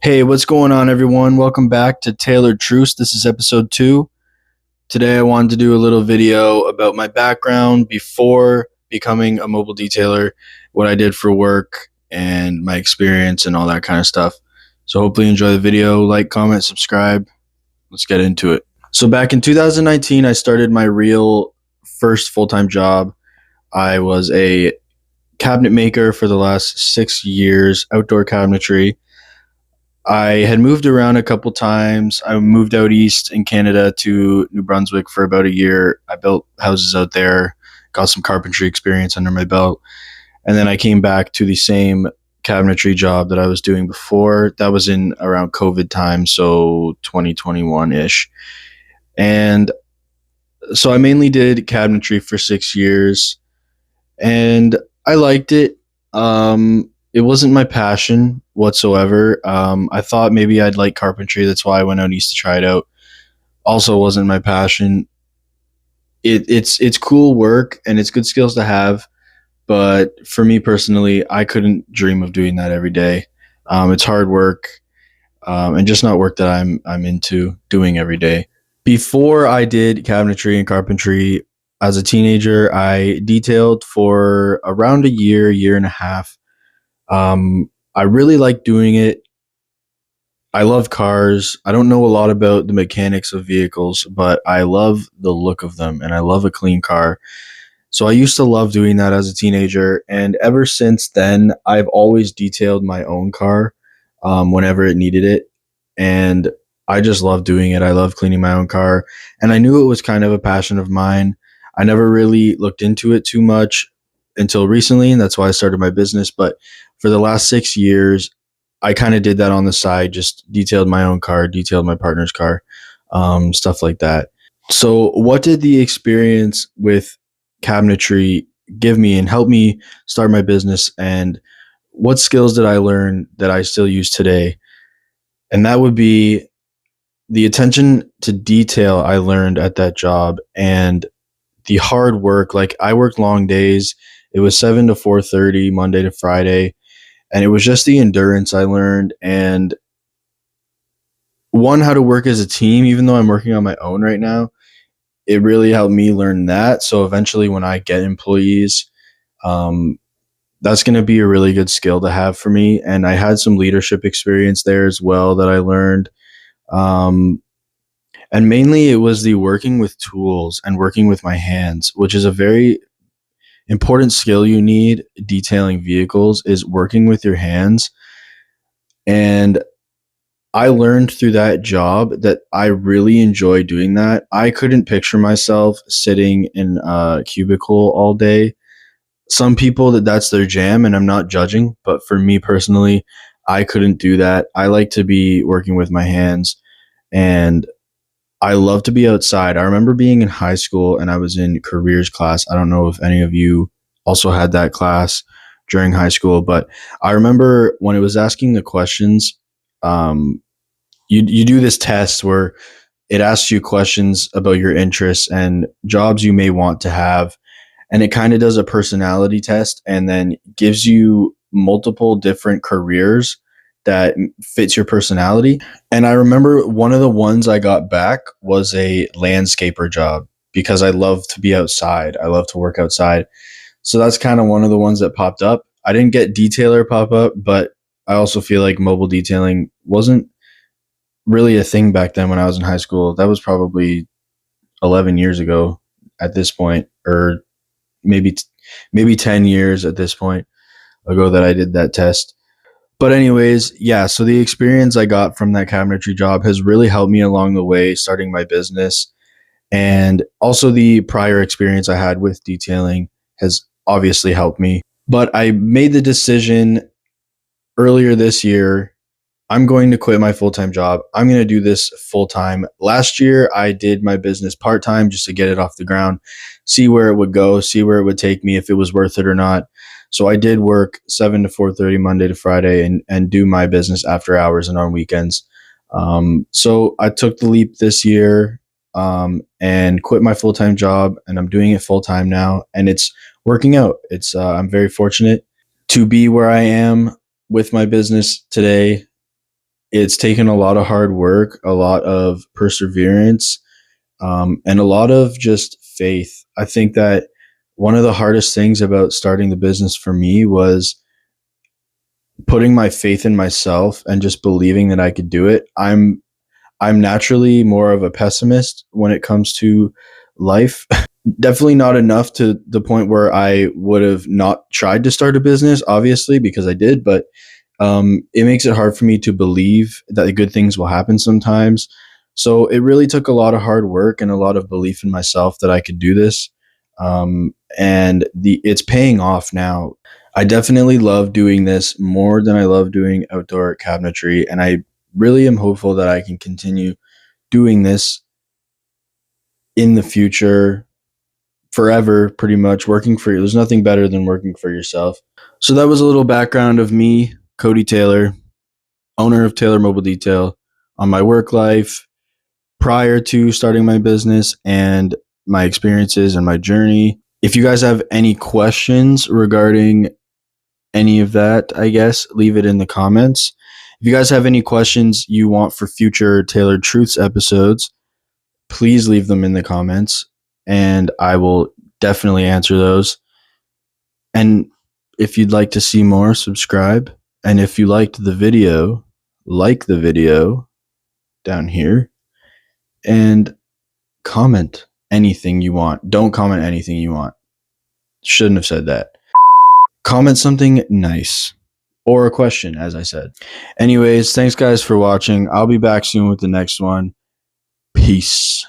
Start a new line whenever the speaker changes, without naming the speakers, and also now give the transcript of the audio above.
Hey, what's going on, everyone? Welcome back to Tailored Truce. This is episode 2. Today, I wanted to do a little video about my background before becoming a mobile detailer, what I did for work, and my experience, and all that kind of stuff. So, hopefully, you enjoy the video. Like, comment, subscribe. Let's get into it. So, back in 2019, I started my real first full time job. I was a cabinet maker for the last 6 years, outdoor cabinetry. I had moved around a couple times. I moved out east in Canada to New Brunswick for about a year. I built houses out there, got some carpentry experience under my belt. And then I came back to the same cabinetry job that I was doing before. That was in around COVID time, so 2021 ish. And so I mainly did cabinetry for 6 years and I liked it. It wasn't my passion whatsoever. I thought maybe I'd like carpentry. That's why I went out east to try it out. Also, wasn't my passion. It's cool work and it's good skills to have, but for me personally, I couldn't dream of doing that every day. It's hard work, and just not work that I'm into doing every day. Before I did cabinetry and carpentry as a teenager, I detailed for around a year and a half. I really like doing it. I love cars. I don't know a lot about the mechanics of vehicles, but I love the look of them and I love a clean car. So I used to love doing that as a teenager. And ever since then, I've always detailed my own car whenever it needed it. And I just love doing it. I love cleaning my own car. And I knew it was kind of a passion of mine. I never really looked into it too much until recently. And that's why I started my business. But for the last 6 years, I kind of did that on the side, just detailed my own car, detailed my partner's car, stuff like that. So, what did the experience with cabinetry give me and help me start my business? And what skills did I learn that I still use today? And that would be the attention to detail I learned at that job and the hard work. Like, I worked long days. It was 7 to 4:30 Monday to Friday, and it was just the endurance I learned and one, how to work as a team. Even though I'm working on my own right now, it really helped me learn that. So eventually, when I get employees, um, that's going to be a really good skill to have for me. And I had some leadership experience there as well that I learned. Um, and mainly, it was the working with tools and working with my hands, which is a very important skill you need detailing vehicles, is working with your hands. And I learned through that job that I really enjoy doing that. I couldn't picture myself sitting in a cubicle all day. Some people that's their jam, and I'm not judging, but for me personally, I couldn't do that. I like to be working with my hands, and I love to be outside. I remember being in high school and I was in careers class. I don't know if any of you also had that class during high school, but I remember when it was asking the questions, um, you do this test where it asks you questions about your interests and jobs you may want to have, and it kind of does a personality test and then gives you multiple different careers that fits your personality. And I remember one of the ones I got back was a landscaper job because I love to be outside. I love to work outside. So that's kind of one of the ones that popped up. I didn't get detailer pop up, but I also feel like mobile detailing wasn't really a thing back then when I was in high school. That was probably 11 years ago at this point, or maybe maybe 10 years at this point ago that I did that test. But anyways, yeah, so the experience I got from that cabinetry job has really helped me along the way starting my business. And also the prior experience I had with detailing has obviously helped me. But I made the decision earlier this year, I'm going to quit my full time job. I'm going to do this full time. Last year, I did my business part time just to get it off the ground, see where it would go, see where it would take me, if it was worth it or not. So I did work 7 to 4:30 Monday to Friday and do my business after hours and on weekends. So I took the leap this year and quit my full time job, and I'm doing it full time now, and it's working out. It's I'm very fortunate to be where I am with my business today. it's taken a lot of hard work, a lot of perseverance, and a lot of just faith. I think that one of the hardest things about starting the business for me was putting my faith in myself and just believing that I could do it. I'm naturally more of a pessimist when it comes to life. Definitely not enough to the point where I would have not tried to start a business, obviously, because I did, but it makes it hard for me to believe that the good things will happen sometimes. So it really took a lot of hard work and a lot of belief in myself that I could do this. And it's paying off now. I definitely love doing this more than I love doing outdoor cabinetry, and I really am hopeful that I can continue doing this in the future forever, pretty much working for you. There's nothing better than working for yourself. So that was a little background of me, Cody Taylor, owner of Taylor Mobile Detail, on my work life prior to starting my business and my experiences and my journey. If you guys have any questions regarding any of that, I guess, leave it in the comments. If you guys have any questions you want for future Tailored Truths episodes, please leave them in the comments and I will definitely answer those. And if you'd like to see more, subscribe. And if you liked the video, like the video down here and comment anything you want. Don't comment anything you want. Shouldn't have said that. Comment something nice or a question, as I said. Anyways, thanks guys for watching. I'll be back soon with the next one. Peace.